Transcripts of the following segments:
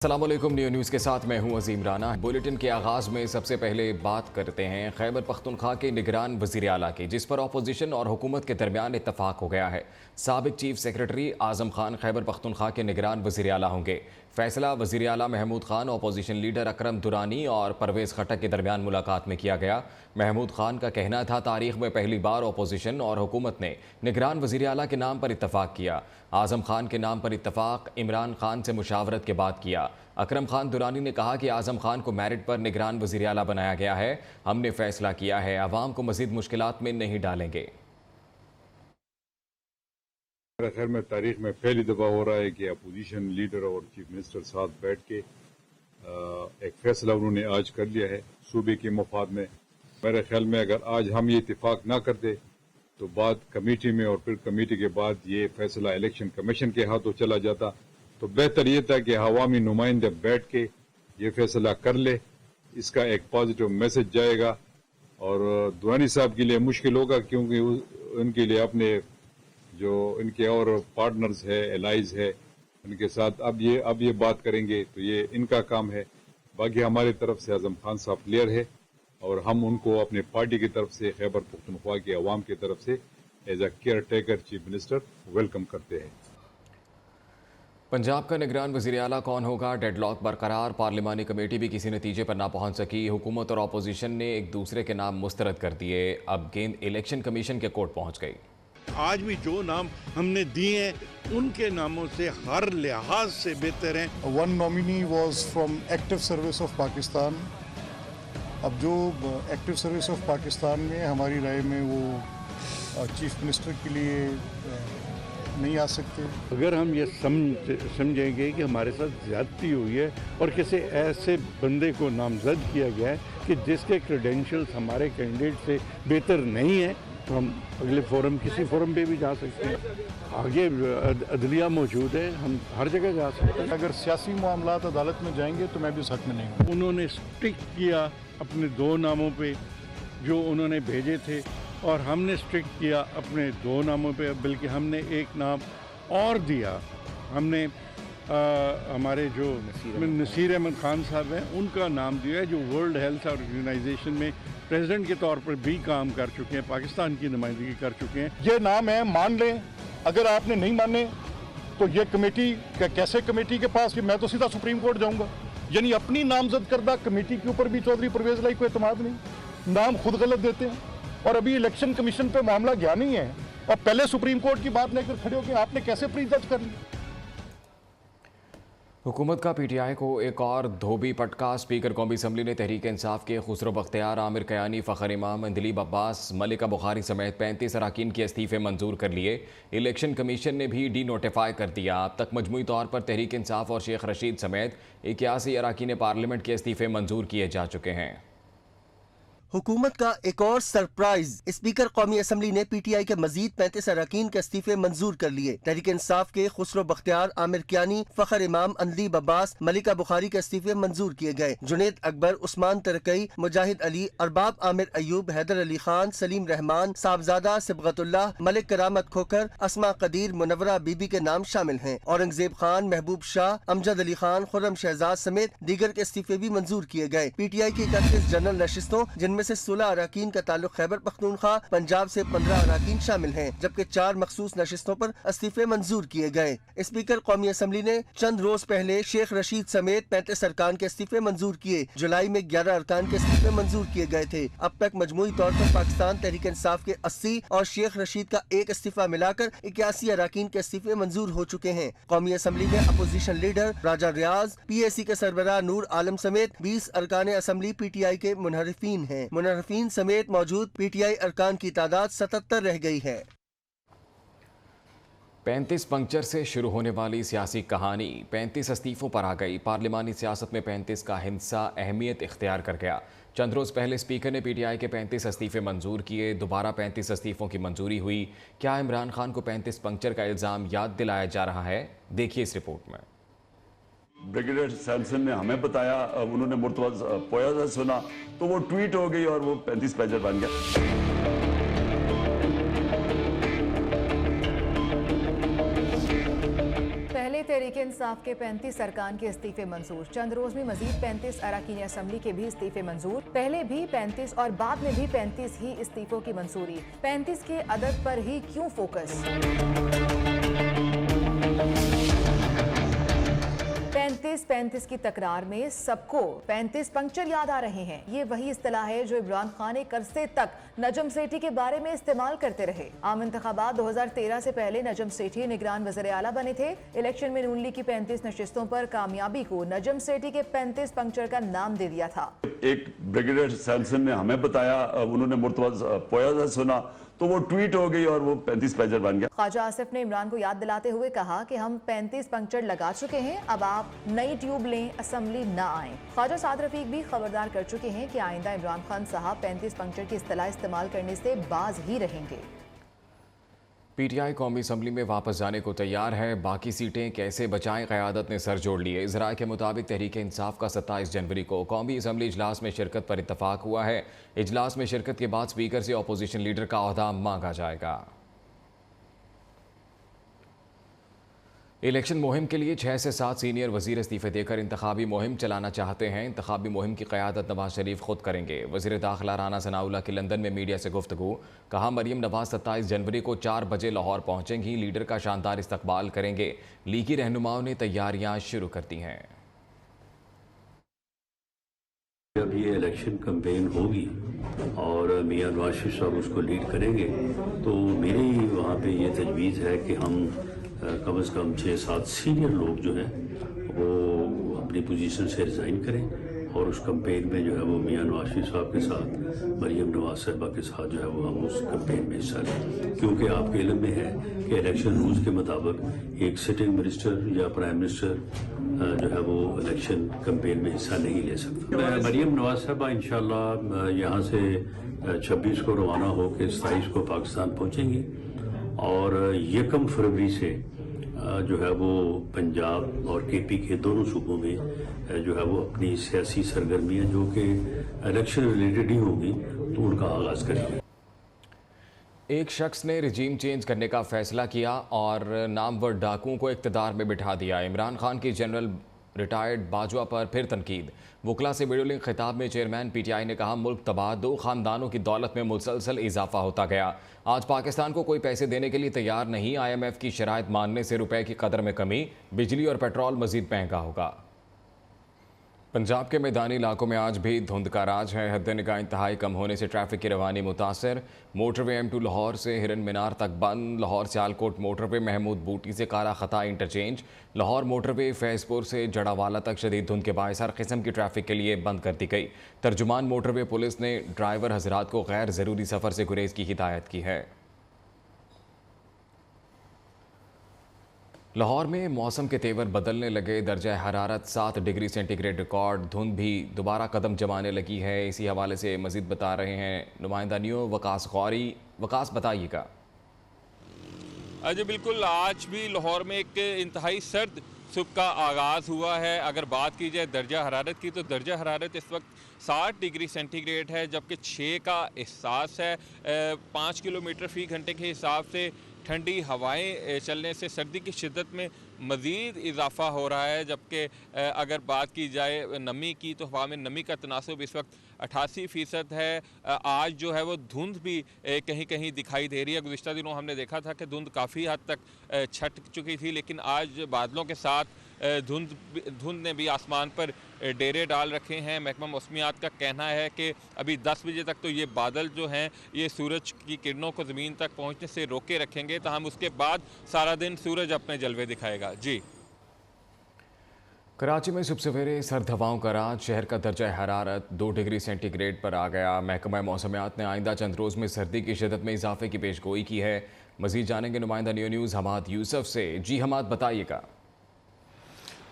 السلام علیکم، new news کے ساتھ میں ہوں عظیم رانا۔ بلیٹن کے آغاز میں سب سے پہلے بات کرتے ہیں خیبر پختونخوا کے نگران وزیر اعلیٰ کی، جس پر اپوزیشن اور حکومت کے درمیان اتفاق ہو گیا ہے۔ سابق چیف سیکرٹری اعظم خان خیبر پختونخوا کے نگران وزیر اعلیٰ ہوں گے۔ فیصلہ وزیر اعلیٰ محمود خان، اپوزیشن لیڈر اکرم درانی اور پرویز خٹک کے درمیان ملاقات میں کیا گیا۔ محمود خان کا کہنا تھا تاریخ میں پہلی بار اپوزیشن اور حکومت نے نگران وزیر اعلیٰ کے نام پر اتفاق کیا۔ اعظم خان کے نام پر اتفاق عمران خان سے مشاورت کے بعد کیا۔ اکرم خان درانی نے کہا کہ اعظم خان کو میرٹ پر نگران وزیر اعلیٰ بنایا گیا ہے۔ ہم نے فیصلہ کیا ہے، عوام کو مزید مشکلات میں نہیں ڈالیں گے۔ میرے خیال میں تاریخ میں پہلی دفعہ ہو رہا ہے کہ اپوزیشن لیڈر اور چیف منسٹر ساتھ بیٹھ کے ایک فیصلہ انہوں نے آج کر لیا ہے صوبے کے مفاد میں۔ میرے خیال میں اگر آج ہم یہ اتفاق نہ کرتے تو بعد کمیٹی میں اور پھر کمیٹی کے بعد یہ فیصلہ الیکشن کمیشن کے ہاتھوں چلا جاتا، تو بہتر یہ تھا کہ عوامی نمائندے بیٹھ کے یہ فیصلہ کر لے۔ اس کا ایک پازیٹیو میسج جائے گا اور درانی صاحب کے لیے مشکل ہوگا، کیونکہ ان کے لیے اپنے جو ان کے اور پارٹنرز ہے، الائز ہے، ان کے ساتھ اب یہ بات کریں گے تو یہ ان کا کام ہے۔ باقی ہماری طرف سے اعظم خان صاحب کلیئر ہے اور ہم ان کو اپنے پارٹی کی طرف سے، خیبر پختونخوا کے عوام کی طرف سے as a care taker chief minister welcome کرتے ہیں۔ پنجاب کا نگران وزیر اعلیٰ کون ہوگا؟ ڈیڈ لاک برقرار، پارلیمانی کمیٹی بھی کسی نتیجے پر نہ پہنچ سکی۔ حکومت اور اپوزیشن نے ایک دوسرے کے نام مسترد کر دیے۔ اب گیند الیکشن کمیشن کے کورٹ پہنچ گئی۔ آج بھی جو نام ہم نے دیے ہیں ان کے ناموں سے ہر لحاظ سے بہتر ہیں۔ One nominee was from active service of Pakistan. اب جو ایکٹیو سروس آف پاکستان میں ہماری رائے میں وہ چیف منسٹر کے لیے نہیں آ سکتے۔ اگر ہم یہ سمجھیں گے کہ ہمارے ساتھ زیادتی ہوئی ہے اور کسی ایسے بندے کو نامزد کیا گیا ہے کہ جس کے کریڈینشلز ہمارے کینڈیڈیٹ سے بہتر نہیں ہیں، تو ہم اگلے فورم کسی فورم پہ بھی جا سکتے ہیں۔ آگے عدلیہ موجود ہے، ہم ہر جگہ جا سکتے ہیں۔ اگر سیاسی معاملات عدالت میں جائیں گے تو میں بھی اس حق میں نہیں ہوں۔ انہوں نے اسٹرک کیا اپنے دو ناموں پہ جو انہوں نے بھیجے تھے، اور ہم نے اسٹرک کیا اپنے دو ناموں پہ، بلکہ ہم نے ایک نام اور دیا۔ ہم نے ہمارے جو نصیر احمد خان صاحب ہیں ان کا نام دیا ہے، جو ورلڈ ہیلتھ آرگنائزیشن میں پریزیڈنٹ کے طور پر بھی کام کر چکے ہیں، پاکستان کی نمائندگی کر چکے ہیں۔ یہ نام ہے، مان لیں۔ اگر آپ نے نہیں مانے تو یہ کمیٹی کیسے کمیٹی کے پاس، کہ میں تو سیدھا سپریم کورٹ جاؤں گا؟ یعنی اپنی نامزد کردہ کمیٹی کے اوپر بھی چودھری پرویز لائی کو اعتماد نہیں، نام خود غلط دیتے ہیں، اور ابھی الیکشن کمیشن پہ معاملہ گیا نہیں ہے اور پہلے سپریم کورٹ کی بات لے کر کھڑے ہو کے آپ نے کیسے پری جج کر لی؟ حکومت کا پی ٹی آئی کو ایک اور دھوبی پٹکا۔ اسپیکر قومی اسمبلی نے تحریک انصاف کے خسرو بختیار، عامر کیانی، فخر امام، اندلیب عباس، ملکہ بخاری سمیت 35 اراکین کے استعفے منظور کر لیے۔ الیکشن کمیشن نے بھی ڈی نوٹیفائی کر دیا۔ اب تک مجموعی طور پر تحریک انصاف اور شیخ رشید سمیت 81 اراکین پارلیمنٹ کے استعفے منظور کیے جا چکے ہیں۔ حکومت کا ایک اور سرپرائز، اسپیکر قومی اسمبلی نے پی ٹی آئی کے مزید 35 اراکین کے استعفے منظور کر لیے۔ تحریک انصاف کے خسرو بختیار، عامر کیانی، فخر امام، اندلیب عباس، ملکہ بخاری کے استعفے منظور کیے گئے۔ جنید اکبر، عثمان ترکئی، مجاہد علی، ارباب عامر ایوب، حیدر علی خان، سلیم رحمان، صاحبزادہ صبغت اللہ، ملک کرامت کھوکھر، اسما قدیر، منورہ بی بی کے نام شامل ہیں۔ اورنگزیب خان، محبوب شاہ، امجد علی خان، خرم شہزاد سمیت دیگر کے استعفے بھی منظور کیے گئے۔ پی ٹی آئی کی 31 جنرل نشستوں، جن میں سے 16 اراکین کا تعلق خیبر پختونخوا، پنجاب سے 15 اراکین شامل ہیں، جبکہ 4 مخصوص نشستوں پر استعفے منظور کیے گئے۔ اسپیکر قومی اسمبلی نے چند روز پہلے شیخ رشید سمیت 35 ارکان کے استعفے منظور کیے۔ جولائی میں 11 ارکان کے استعفے منظور کیے گئے تھے۔ اب تک مجموعی طور پر پاکستان تحریک انصاف کے 80 اور شیخ رشید کا ایک استعفیٰ ملا کر 81 اراکین کے استعفے منظور ہو چکے ہیں۔ قومی اسمبلی میں اپوزیشن لیڈر راجہ ریاض، پی اے سی کے سربراہ نور عالم سمیت 20 ارکان اسمبلی پی ٹی آئی کے منحرفین ہیں۔ منحرفین سمیت موجود پی ٹی آئی ارکان کی تعداد 77 رہ گئی ہے۔ 35 پنکچر سے شروع ہونے والی سیاسی کہانی 35 استعفوں پر آ گئی۔ پارلیمانی سیاست میں 35 کا ہندسہ اہمیت اختیار کر گیا۔ چند روز پہلے اسپیکر نے پی ٹی آئی کے 35 استعفے منظور کیے۔ دوبارہ 35 استعفوں کی منظوری ہوئی۔ کیا عمران خان کو 35 پنکچر کا الزام یاد دلایا جا رہا ہے؟ دیکھیے اس رپورٹ میں۔ بریگیڈیئر سیمسن نے ہمیں بتایا، انہوں نے مرتضی پویا سے سنا تو وہ ٹویٹ ہو گئی اور وہ 35 پیجر بن گیا۔ پہلے تحریک तहरीक इंसाफ के 35 अरकान के इस्तीफे मंजूर। चंद रोज में मजीद 35 अरकान असम्बली के भी इस्तीफे मंजूर। पहले भी 35 और बाद में भी 35 ही इस्तीफों की मंजूरी। 35 के अदद पर ही क्यों फोकस? 35 की तकरार में सबको 35 पंक्चर याद आ रहे हैं। ये वही इस्तिलाह है जो इमरान खान एक अरसे तक नजम सेठी के बारे में इस्तेमाल करते रहे। आम इंतखाबात 2013 से पहले नजम सेठी निगरान वज़ीर आला बने थे। इलेक्शन में नून लीग की 35 नशिस्तों पर कामयाबी को नजम सेठी के 35 पंक्चर का नाम दे दिया था। एक ब्रिगेडियर सैमसन ने हमें बताया, उन्होंने मुर्तज़ा पोया से सुना तो वो ट्वीट हो गई और वो 35 पेजर बन गया। ख्वाजा आसिफ ने इमरान को याद दिलाते हुए कहा कि हम 35 पंक्चर लगा चुके हैं, अब आप नई ट्यूब लें, असेंबली ना आए। ख्वाजा साद रफीक भी खबरदार कर चुके हैं कि आइंदा इमरान खान साहब 35 पंक्चर की इस्तिलाह इस्तेमाल करने से बाज ही रहेंगे। पीटीआई कौमी असम्बली में वापस जाने को तैयार है। बाकी सीटें कैसे बचाएं, क़यादत ने सर जोड़ लिए। ज़राए के मुताबिक तहरीक इंसाफ का 27 जनवरी को कौमी असम्बली इजलास में शिरकत पर इत्तफाक हुआ है। इजलास में शिरकत के बाद स्पीकर से अपोजिशन लीडर का ओहदा मांगा जाएगा। इलेक्शन मुहिम के लिए 6 से 7 सीनियर वजीर इस्तीफे देकर इंतखाबी मुहिम चलाना चाहते हैं। इंतखाबी मुहिम की क़यादत नवाज शरीफ खुद करेंगे। वज़ीर दाखिला राना सनाउल्लाह की लंदन में मीडिया से गुफ्तगू। कहा, मरियम नवाज 27 जनवरी को 4 बजे लाहौर पहुंचेंगी, लीडर का शानदार इस्तकबाल करेंगे। लीगी रहनुमाओं ने तैयारियां शुरू कर दी हैं। जब ये इलेक्शन कैंपेन होगी और मियां नवाज शरीफ साहब उसको लीड करेंगे तो मेरी वहाँ पे ये तजवीज़ है कि हम कम से कम 6-7 सीनियर लोग जो हैं वो अपनी पोजीशन से रिज़ाइन करें और उस कैंपेन में जो है वो मियां नवाज शरीफ साहब के साथ, मरियम नवाज साहिबा के साथ जो है वो हम उस कैंपेन में हिस्सा लें। क्योंकि आपके इल्म में है कि इलेक्शन रूल्स के मुताबिक एक सिटिंग मिनिस्टर या प्राइम मिनिस्टर जो है वो इलेक्शन कैंपेन में हिस्सा नहीं ले सकता। मरियम नवाज साहिबा इंशाल्लाह यहाँ से 26 को रवाना होकर 27 को पाकिस्तान पहुँचेंगी और 1 फरवरी से जो है वो पंजाब और केपी के दोनों सूबों में जो है वो अपनी सियासी सरगर्मियाँ जो कि इलेक्शन रिलेटेड ही होगी तो उनका आगाज़ करेंगे। एक शख्स ने रिजीम चेंज करने का फैसला किया और नामवर डाकुओं को इक़्तिदार में बिठा दिया। इमरान खान की जनरल रिटायर्ड बाजवा पर फिर तनकीद। वकला से वीडियो लिंक खिताब में चेयरमैन पीटीआई ने कहा, मुल्क तबाह, 2 खानदानों की दौलत में मुसलसल इजाफा होता गया। आज पाकिस्तान को कोई पैसे देने के लिए तैयार नहीं। IMF की शराइत मानने से रुपए की कदर में कमी, बिजली और पेट्रोल मजीद महंगा होगा। पंजाब के मैदानी इलाकों में आज भी धुंध का राज है। हद निगाह इंतहाई कम होने से ट्रैफिक की रवानी मुतासर। मोटरवे M2 लाहौर से हिरन मीनार तक बंद। लाहौर सियालकोट मोटरवे महमूद बूटी से काला खता इंटरचेंज। लाहौर मोटरवे फैजपुर से जड़ावाला तक शदीद धुंध के बायस हर किस्म की ट्रैफिक के लिए बंद कर दी गई। तर्जुमान मोटरवे पुलिस ने ड्राइवर हजरात को गैर ज़रूरी सफ़र से गुरेज की हिदायत की है। लाहौर में मौसम के तेवर बदलने लगे। दर्जा हरारत 7 डिग्री सेंटीग्रेड रिकॉर्ड। धुंध भी दोबारा कदम जमाने लगी है। इसी हवाले से मज़ीद बता रहे हैं नुमाइंदा न्यू वकास गौरी। वकास, बताइएगा। जी बिल्कुल, आज भी लाहौर में एक इंतहाई सर्द सुबह का आगाज़ हुआ है। अगर बात की जाए दर्जा हरारत की तो दर्जा हरारत इस वक्त 60 डिग्री सेंटीग्रेड है, जबकि 6 का एहसास है। 5 किलोमीटर फ़ी घंटे के हिसाब से ठंडी हवाएं चलने से सर्दी की शिद्दत में मज़ीद इजाफ़ा हो रहा है। जबकि अगर बात की जाए नमी की तो हवा में नमी का तनासब इस वक्त 88% है। आज जो है वो धुंध भी कहीं कहीं दिखाई दे रही है। गुज़िश्ता दिनों हमने देखा था कि धुंध काफ़ी हद तक छट चुकी थी, लेकिन आज बादलों के साथ धुंध ने भी आसमान पर डेरे डाल रखे हैं। महकमा मौसमियात का कहना है कि अभी 10 बजे तक तो ये बादल जो हैं ये सूरज की किरणों को ज़मीन तक पहुंचने से रोके रखेंगे, तो हम उसके बाद सारा दिन सूरज अपने जलवे दिखाएगा। जी, कराची में सुबह सवेरे सर्द हवाओं का राज। शहर का दर्जा हरारत 2 डिग्री सेंटीग्रेड पर आ गया। महकमा मौसमियात ने आइंदा चंद रोज़ में सर्दी की शिद्दत में इजाफे की पेशगोई की है। मज़ीद जानेंगे नुमाइंदा न्यूज़ हमाद यूसुफ से। जी हमाद, बताइएगा।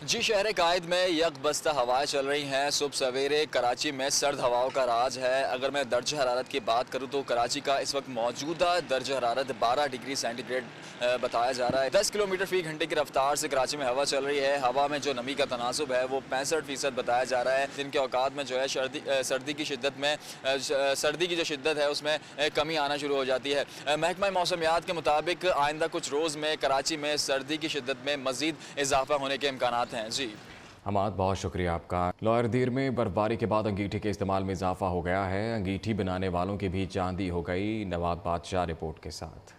جی شہر قائد میں یک بستہ ہوائیں چل رہی ہیں. صبح سویرے کراچی میں سرد ہواؤں کا راج ہے. اگر میں درجہ حرارت کی بات کروں تو کراچی کا اس وقت موجودہ درجہ حرارت 12 ڈگری سینٹی گریڈ بتایا جا رہا ہے. 10 کلومیٹر فی گھنٹے کی رفتار سے کراچی میں ہوا چل رہی ہے. ہوا میں جو نمی کا تناسب ہے وہ 65% بتایا جا رہا ہے. دن کے اوقات میں جو ہے سردی کی جو شدت ہے اس میں کمی آنا شروع ہو جاتی ہے. محکمہ موسمیات کے مطابق آئندہ کچھ روز میں کراچی میں سردی کی شدت میں مزید اضافہ ہونے کے امکانات ہیں. جی حماد، بہت شکریہ آپ کا. لوئر دیر میں برفباری کے بعد انگیٹھی کے استعمال میں اضافہ ہو گیا ہے. انگیٹھی بنانے والوں کی بھی چاندی ہو گئی. نواب بادشاہ رپورٹ کے ساتھ.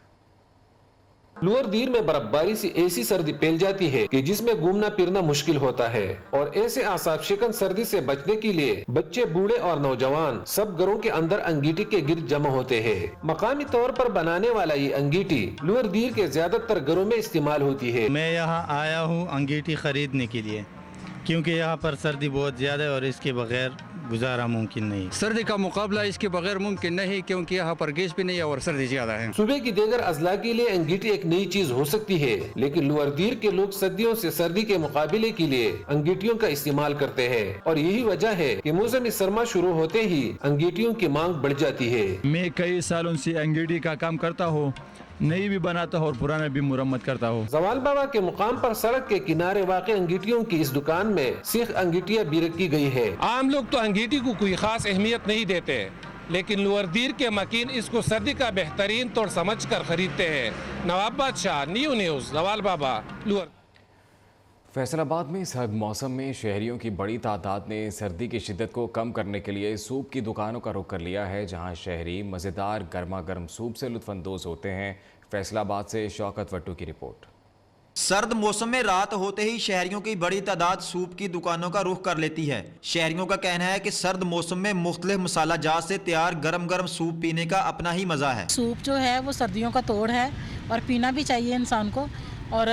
لوئر دیر میں برفباری سے ایسی سردی پھیل جاتی ہے کہ جس میں گھومنا پھرنا مشکل ہوتا ہے، اور ایسے اعصاب شکن سردی سے بچنے کے لیے بچے، بوڑھے اور نوجوان سب گھروں کے اندر انگیٹھی کے گرد جمع ہوتے ہیں. مقامی طور پر بنانے والا یہ انگیٹھی لوئر دیر کے زیادہ تر گھروں میں استعمال ہوتی ہے. میں یہاں آیا ہوں انگیٹھی خریدنے کے لیے، کیونکہ یہاں پر سردی بہت زیادہ ہے اور اس کے بغیر گزارا ممکن نہیں. سردی کا مقابلہ اس کے بغیر ممکن نہیں، کیونکہ یہاں پر گیس بھی نہیں ہے اور سردی زیادہ ہے. صبح کی دیگر اضلاع کے لیے انگیٹھی ایک نئی چیز ہو سکتی ہے، لیکن لوئر دیر کے لوگ صدیوں سے سردی کے مقابلے کے لیے انگیٹھیوں کا استعمال کرتے ہیں، اور یہی وجہ ہے کہ موسم سرما شروع ہوتے ہی انگیٹھیوں کی مانگ بڑھ جاتی ہے. میں کئی سالوں سے انگیٹھی کا کام کرتا ہوں، نئی بھی بناتا ہوں اور پرانا بھی مرمت کرتا ہوں. زوال بابا کے مقام پر سڑک کے کنارے واقع انگیٹھیوں کی اس دکان میں سیخ انگیٹھیاں بھی رکھی گئی ہے. عام لوگ تو انگیٹھی کو کوئی خاص اہمیت نہیں دیتے، لیکن لوئر دیر کے مکین اس کو سردی کا بہترین طور سمجھ کر خریدتے ہیں. نواب بادشاہ، نیو نیوز، زوال بابا، لوئر. فیصل آباد میں سرد موسم میں شہریوں کی بڑی تعداد نے سردی کی شدت کو کم کرنے کے لیے سوپ کی دکانوں کا رخ کر لیا ہے، جہاں شہری مزیدار گرما گرم سوپ سے لطف اندوز ہوتے ہیں. فیصل آباد سے شوکت وٹو کی رپورٹ. سرد موسم میں رات ہوتے ہی شہریوں کی بڑی تعداد سوپ کی دکانوں کا رخ کر لیتی ہے. شہریوں کا کہنا ہے کہ سرد موسم میں مختلف مسالہ جات سے تیار گرم گرم سوپ پینے کا اپنا ہی مزہ ہے. سوپ جو ہے وہ سردیوں کا توڑ ہے اور پینا بھی چاہیے انسان کو، اور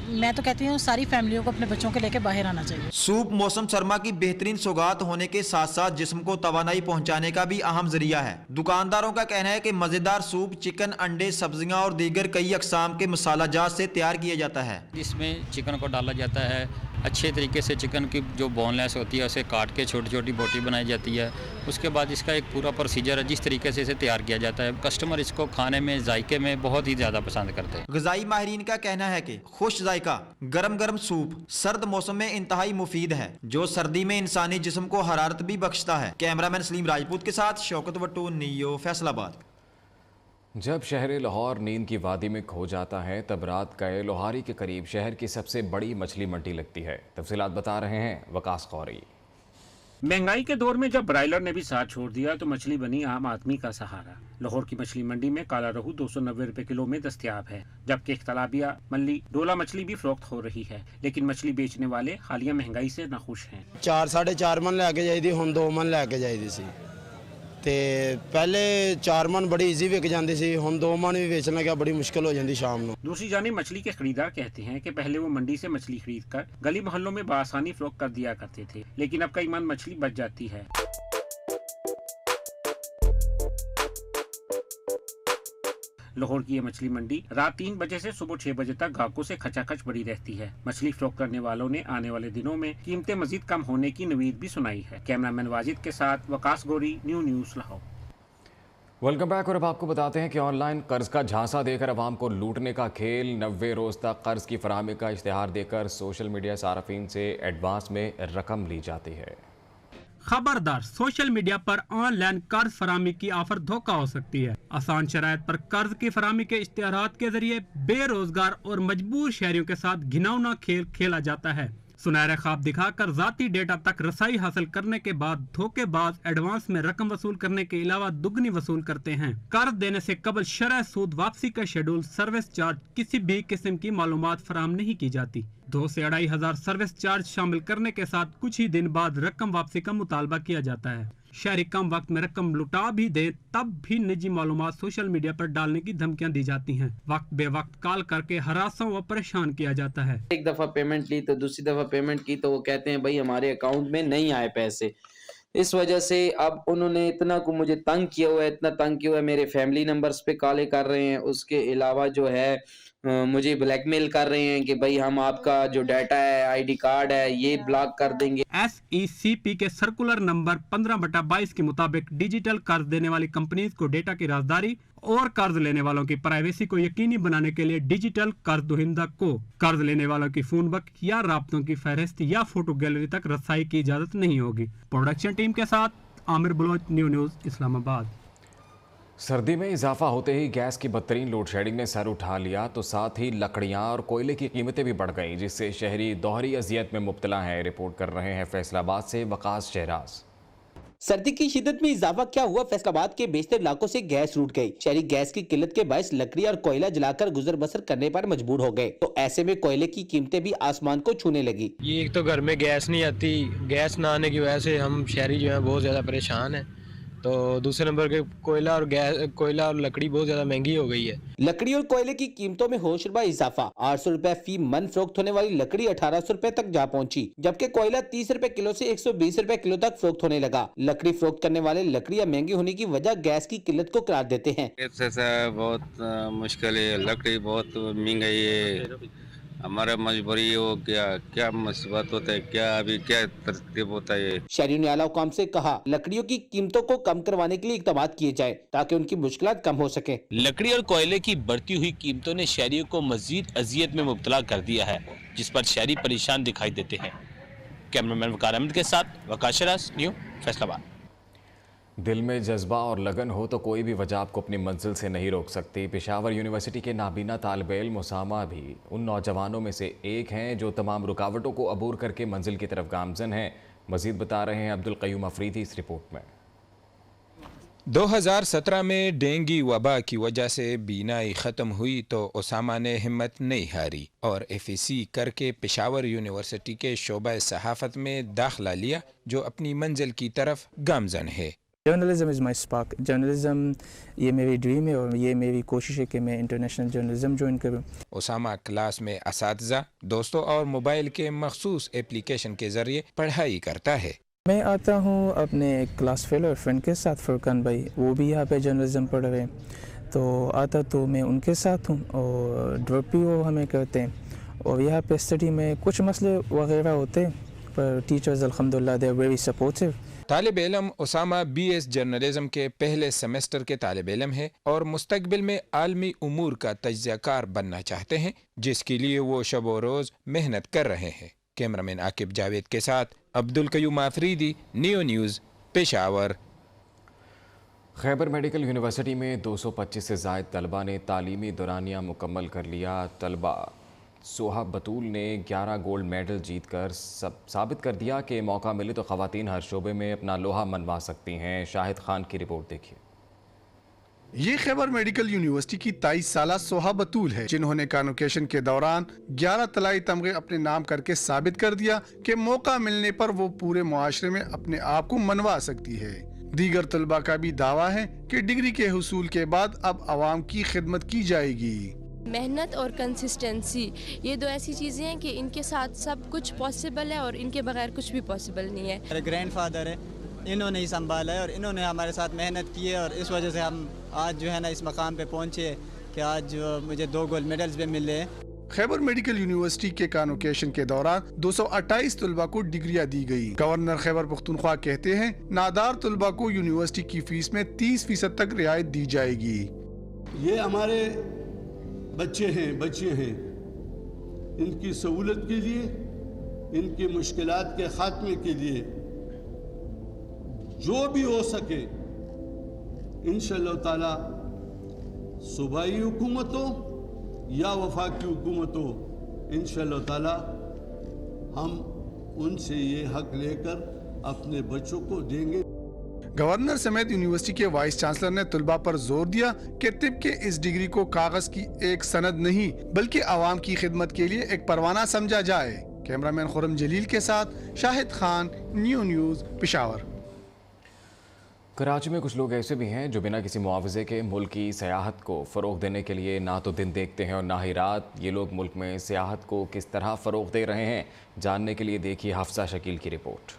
میں تو کہتی ہوں ساری فیملیوں کو اپنے بچوں کے لے کے باہر آنا چاہیے. سوپ موسم سرما کی بہترین سوغات ہونے کے ساتھ ساتھ جسم کو توانائی پہنچانے کا بھی اہم ذریعہ ہے. دکانداروں کا کہنا ہے کہ مزیدار سوپ چکن، انڈے، سبزیاں اور دیگر کئی اقسام کے مسالہ جات سے تیار کیا جاتا ہے. اس میں چکن کو ڈالا جاتا ہے، اچھے طریقے سے چکن کی جو بون لیس ہوتی ہے اسے کاٹ کے چھوٹی چھوٹی بوٹی بنائی جاتی ہے. اس کے بعد اس کا ایک پورا پروسیجر ہے جس طریقے سے اسے تیار کیا جاتا ہے. کسٹمر اس کو کھانے میں، ذائقے میں بہت ہی زیادہ پسند کرتے ہیں. غذائی ماہرین کا کہنا ہے کہ خوش ذائقہ گرم گرم سوپ سرد موسم میں انتہائی مفید ہے، جو سردی میں انسانی جسم کو حرارت بھی بخشتا ہے. کیمرہ مین سلیم راجپوت کے ساتھ شوکت وٹو، نیو، فیصل آباد. جب شہر لاہور نیند کی وادی میں کھو جاتا ہے تب رات گئے لوہاری کے قریب شہر کی سب سے بڑی مچھلی منڈی لگتی ہے. تفصیلات بتا رہے ہیں وقاص قوری. مہنگائی کے دور میں جب برائلر نے بھی ساتھ چھوڑ دیا تو مچھلی بنی عام آدمی کا سہارا. لاہور کی مچھلی منڈی میں کالا رہو 290 روپے کلو میں دستیاب ہے، جبکہ اختلابیہ، ملی، ڈولا مچھلی بھی فروخت ہو رہی ہے. لیکن مچھلی بیچنے والے حالیہ مہنگائی سے ناخوش ہیں. 4.5 من لے کے جائی، ہن 2 من لے کے جائی سی. پہلے 4 من بڑی ایزی وک جاندی سی، ہن 2 من بھی ویچنا کیا بڑی مشکل ہو جاندی شام نو. دوسری جانب مچھلی کے خریدار کہتے ہیں کہ پہلے وہ منڈی سے مچھلی خرید کر گلی محلوں میں بآسانی فروخت کر دیا کرتے تھے، لیکن اب کئی من مچھلی بچ جاتی ہے. لاہور کی یہ مچھلی منڈی رات 3 بجے سے صبح 6 بجے تک گاہکوں سے کھچا کھچ بڑی رہتی ہے. مچھلی فروخت کرنے والوں نے آنے والے دنوں میں قیمتیں مزید کم ہونے کی نوید بھی سنائی ہے. کیمرہ مین واجد کے ساتھ Waqas Ghouri, Neo News, Lahore. Welcome back. اور اب آپ کو بتاتے ہیں کہ آن لائن قرض کا جھانسا دے کر عوام کو لوٹنے کا کھیل. 90 روز تک قرض کی فراہمی کا اشتہار دے کر سوشل میڈیا صارفین سے ایڈوانس میں رقم لی جاتی ہے. خبردار، social media per on line قرض فراہمی کی آفر دھوکہ ہو سکتی ہے. آسان شرائط پر قرض کی فراہمی کے اشتہارات کے ذریعے بے روزگار اور مجبور شہریوں کے ساتھ گھناؤنا کھیل کھیلا جاتا ہے. سنہرے خواب دکھا کر ذاتی ڈیٹا تک رسائی حاصل کرنے کے بعد دھوکے باز ایڈوانس میں رقم وصول کرنے کے علاوہ دگنی وصول کرتے ہیں. قرض دینے سے قبل شرح سود، واپسی کا شیڈول، سروس چارج، کسی بھی قسم کی معلومات فراہم نہیں کی جاتی. 2 سے 2.5 ہزار سروس چارج شامل کرنے کے ساتھ کچھ ہی دن بعد رقم واپسی کا مطالبہ کیا جاتا ہے. شہری کم وقت میں رقم لٹا بھی دیں تب بھی نجی معلومات سوشل میڈیا پر ڈالنے کی دھمکیاں دی جاتی ہیں. وقت بے وقت کال کر کے ہراساں و پریشان کیا جاتا ہے. ایک دفعہ پیمنٹ لی تو دوسری دفعہ پیمنٹ کی تو وہ کہتے ہیں بھائی ہمارے اکاؤنٹ میں نہیں آئے پیسے. اس وجہ سے اب انہوں نے اتنا کو مجھے تنگ کیا ہوا ہے، اتنا تنگ کیا ہوا ہے. میرے فیملی نمبرز پہ کالیں کر رہے ہیں. اس کے علاوہ جو ہے मुझे ब्लैकमेल कर रहे हैं कि भाई हम आपका जो डाटा है, आईडी कार्ड है, ये ब्लॉक कर देंगे। SECP के सर्कुलर नंबर 15/22 के मुताबिक डिजिटल कर्ज देने वाली कंपनीज को डेटा की राजदारी और कर्ज लेने वालों की प्राइवेसी को यकीनी बनाने के लिए डिजिटल कर्ज दहिंदा को कर्ज लेने वालों की फोन बुक या राब्तों की फहरिस्त या फोटो गैलरी तक रसाई की इजाजत नहीं होगी। प्रोडक्शन टीम के साथ आमिर बलोच, न्यूज़ इस्लामाबाद। सर्दी में इजाफा होते ही गैस की बदतरीन लोड शेडिंग ने सर उठा लिया तो साथ ही लकड़ियां और कोयले की कीमतें भी बढ़ गईं, जिससे शहरी दोहरी अजियत में मुब्तला हैं। रिपोर्ट कर रहे हैं फैसलाबाद से वकास शहराज। सर्दी की शिद्दत में इजाफा क्या हुआ, फैसलाबाद के बेशतर इलाकों से गैस रूट गई। शहरी गैस की किल्लत के बायस लकड़ी और कोयला जलाकर गुजर बसर करने पर मजबूर हो गए, तो ऐसे में कोयले की कीमतें भी आसमान को छूने लगी। ये एक तो घर में गैस नहीं आती, गैस ना आने की वजह से हम शहरी जो है बहुत ज्यादा परेशान है। तो दूसरे नंबर के कोयला और लकड़ी बहुत ज्यादा महंगी हो गई है। लकड़ी और कोयले की कीमतों में होशरुबा इजाफा। 800 रुपए फी मन फरोख्त होने वाली लकड़ी 1800 रुपए तक जा पहुंची, जबकि कोयला 30 रुपए किलो से 120 रुपए किलो तक फरोख्त होने लगा। लकड़ी फरोख्त करने वाले लकड़ियां महंगी होने की वजह गैस की किल्लत को करार देते हैं। बहुत मुश्किल है, लकड़ी बहुत महंगाई है, हमारा मजबूरी हो क्या मुसीबत होता है, क्या तरतीब होता है। शहरियों ने आला हुकाम से कहा लकड़ियों की कीमतों को कम करवाने के लिए इक़दामात किए जाए ताकि उनकी मुश्किलात कम हो सके। लकड़ी और कोयले की बढ़ती हुई कीमतों ने शहरियों को मजीद अजियत में मुब्तला कर दिया है, जिस पर शहरी परेशान दिखाई देते हैं। कैमरामैन वकार अहमद के साथ वकास शहराज, न्यूज़ फैसलाबाद। दिल में जज्बा और लगन हो तो कोई भी वजह आपको अपनी मंजिल से नहीं रोक सकती। पेशावर यूनिवर्सिटी के नाबीना तालिबे इल्म उसामा भी उन नौजवानों में से एक हैं जो तमाम रुकावटों को अबूर करके मंजिल की तरफ गामजन हैं। मजीद बता रहे हैं अब्दुल क़य्यूम अफरीदी इस रिपोर्ट में। 2017 में डेंगू वबा की वजह से बीनाई ख़त्म हुई तो उसामा ने हिम्मत नहीं हारी और FEC करके पेशावर यूनिवर्सिटी के शोबा सहाफ़त में दाखिला लिया, जो अपनी मंजिल की तरफ गामजन है। Journalism is my spark. Journalism ये मेरी ड्रीम है और ये मेरी कोशिश है कि मैं इंटरनेशनल जर्नलिज्म ज्वाइन करूँ। उसामा क्लास में असातिज़ा, दोस्तों और मोबाइल के मखसूस एप्लीकेशन के ज़रिए पढ़ाई करता है। मैं आता हूँ अपने क्लास फेलो और फ्रेंड के साथ, फुरकान भाई, वो भी यहाँ पे जर्नलिज्म पढ़ रहे हैं, तो आता तो मैं उनके साथ हूँ और ड्रॉप भी वो हमें करते हैं। और यहाँ पे स्टडी में कुछ मसले वगैरह होते हैं पर टीचर्स अल्हम्दुलिल्लाह दे आर वेरी सपोर्टिव। तालिब इल्म उसामा BS जर्नलिज्म के पहले सेमेस्टर के तालिब इल्म है और मुस्तकबिल में आलमी उमूर का तज्ज़ियाकार बनना चाहते हैं, जिसके लिए वो शब व रोज़ मेहनत कर रहे हैं। कैमरामैन आकिब जावेद के साथ Abdul Qayyum Afridi, news Peshawar. Khyber medical university में 225 से ज़ायद तलबा ने तालीमी दौरानिया मुकम्मल कर लिया। तलबा सोहा बतूल ने 11 गोल्ड मेडल जीतकर साबित कर दिया कि मौका मिले तो ख़वातीन हर शोबे में अपना लोहा मनवा सकती हैं। शाहिद खान की रिपोर्ट देखिए। ये खैबर मेडिकल यूनिवर्सिटी की 23 साला सोहा बतूल है, जिन्होंने कॉन्वोकेशन के दौरान 11 तलाई तमगे अपने नाम करके साबित कर दिया कि मौका मिलने पर वो पूरे मुआशरे में अपने आप को मनवा सकती है। दीगर तलबा का भी दावा है कि डिग्री के हुसूल के बाद अब आवाम की खिदमत की जाएगी। मेहनत और कंसिस्टेंसी, ये दो ऐसी चीज़ें हैं कि इनके साथ सब कुछ पॉसिबल है और इनके बगैर कुछ भी पॉसिबल नहीं है। मेरे ग्रैंडफादर है, इन्होंने ही संभाला है और इन्होंने हमारे साथ मेहनत की है और इस वजह से हम आज जो है ना इस मकाम पे पहुँचे कि आज मुझे 2 गोल्ड मेडल्स भी मिले हैं। खैबर मेडिकल यूनिवर्सिटी के कॉन्वोकेशन के दौरान 228 तलबा को डिग्रियां दी गई। गवर्नर खैबर पख्तूनख्वा कहते हैं नादार तलबा को यूनिवर्सिटी की फीस में 30% तक रियायत दी जाएगी। ये हमारे बच्चे हैं, बच्चियां हैं, इनकी सहूलत के लिए, इनकी मुश्किलात के खात्मे के लिए जो भी हो सके इंशाअल्लाह ताला सूबाई हुकूमतों या वफाकी हुकूमतों इंशाअल्लाह ताला हम उनसे ये हक लेकर अपने बच्चों को देंगे। गवर्नर समेत यूनिवर्सिटी के वाइस चांसलर ने तुलबा पर जोर दिया कि तिब के इस डिग्री को कागज की एक सनद नहीं बल्कि आवाम की खिदमत के लिए एक परवाना समझा जाए। कैमरामैन खुरम जलील के साथ शाहिद खान, न्यूज़ पेशावर। कराची में कुछ लोग ऐसे भी हैं जो बिना किसी मुआवजे के मुल्क की सियाहत को फ़रोग़ देने के लिए ना तो दिन देखते हैं और ना ही रात। ये लोग मुल्क में सियाहत को किस तरह फ़रोग़ दे रहे हैं, जानने के लिए देखिए हफ्सा शकील की रिपोर्ट।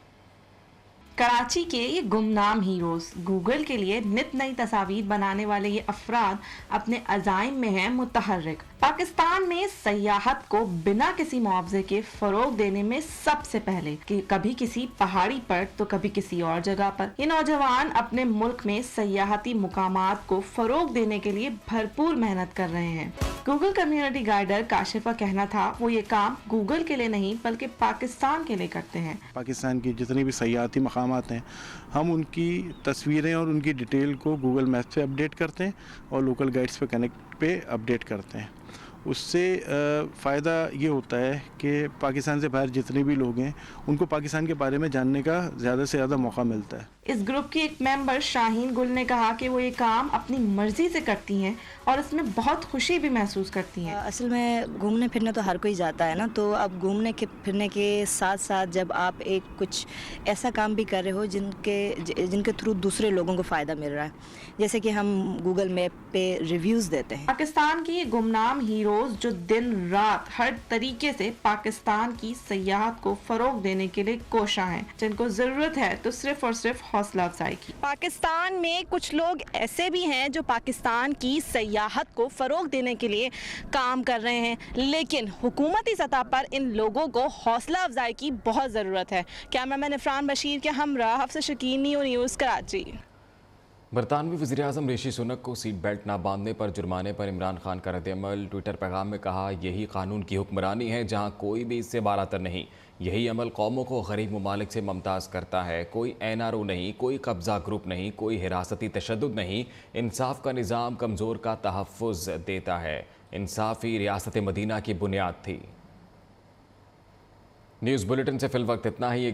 कराची के ये गुमनाम हीरोज, गूगल के लिए नित नई तस्वीर बनाने वाले ये अफराद अपने अज़ाइम में हैं मुतहर्रिक। पाकिस्तान में सयाहत को बिना किसी मुआवजे के फरोग देने में सबसे पहले कि कभी किसी पहाड़ी पर तो कभी किसी और जगह पर ये नौजवान अपने मुल्क में सयाहती मुकामात को फरोग देने के लिए भरपूर मेहनत कर रहे हैं। गूगल कम्युनिटी गाइडर काशिफ का कहना था वो ये काम गूगल के लिए नहीं बल्कि पाकिस्तान के लिए करते हैं। पाकिस्तान की जितनी भी सयाहती मकामात हैं हम उनकी तस्वीरें और उनकी डिटेल को गूगल मैप्स पे अपडेट करते हैं और लोकल गाइड्स पे कनेक्ट पे अपडेट करते हैं। उससे फ़ायदा ये होता है कि पाकिस्तान से बाहर जितने भी लोग हैं उनको पाकिस्तान के बारे में जानने का ज़्यादा से ज़्यादा मौका मिलता है। इस ग्रुप की एक मेंबर शाहीन गुल ने कहा कि वो ये काम अपनी मर्जी से करती हैं और इसमें बहुत खुशी भी महसूस करती हैं। असल में घूमने फिरने तो हर कोई जाता है ना, तो अब घूमने के फिरने के साथ साथ जब आप एक कुछ ऐसा काम भी कर रहे हो जिनके थ्रू दूसरे लोगों को फ़ायदा मिल रहा है, जैसे कि हम गूगल मैप पे रिव्यूज़ देते हैं। पाकिस्तान की ये गुमनाम हीरोज जो दिन रात हर तरीके से पाकिस्तान की सयाहत को फरोग देने के लिए कोशा हैं, जिनको ज़रूरत है तो सिर्फ और सिर्फ हौसला अफजाई की। पाकिस्तान में कुछ लोग ऐसे भी हैं जो पाकिस्तान की सयाहत को फरोग देने के लिए काम कर रहे हैं, लेकिन हुकूमती सतह पर इन लोगों को हौसला अफजाई की बहुत ज़रूरत है। कैमरामैन इरफान बशीर के हमरा हफ्स शकीन, न्यूज़ कराची। बरतानवी वज़ीर-ए-आज़म ऋषि सुनक को सीट बेल्ट ना बांधने पर जुर्माने पर इमरान खान का रद्द-ए-अमल। ट्विटर पैगाम में कहा, यही कानून की हुक्मरानी है जहां कोई भी इससे बालातर नहीं। यही अमल कौमों को गरीब ममालिक से मुमताज़ करता है। कोई NRO नहीं, कोई कब्ज़ा ग्रुप नहीं, कोई हिरासती तशद्दुद नहीं। इंसाफ का निज़ाम कमज़ोर का तहफ़्फ़ुज़ देता है। इंसाफ ही रियासत मदीना की बुनियाद थी। न्यूज़ बुलेटिन से फिल वक्त इतना ही।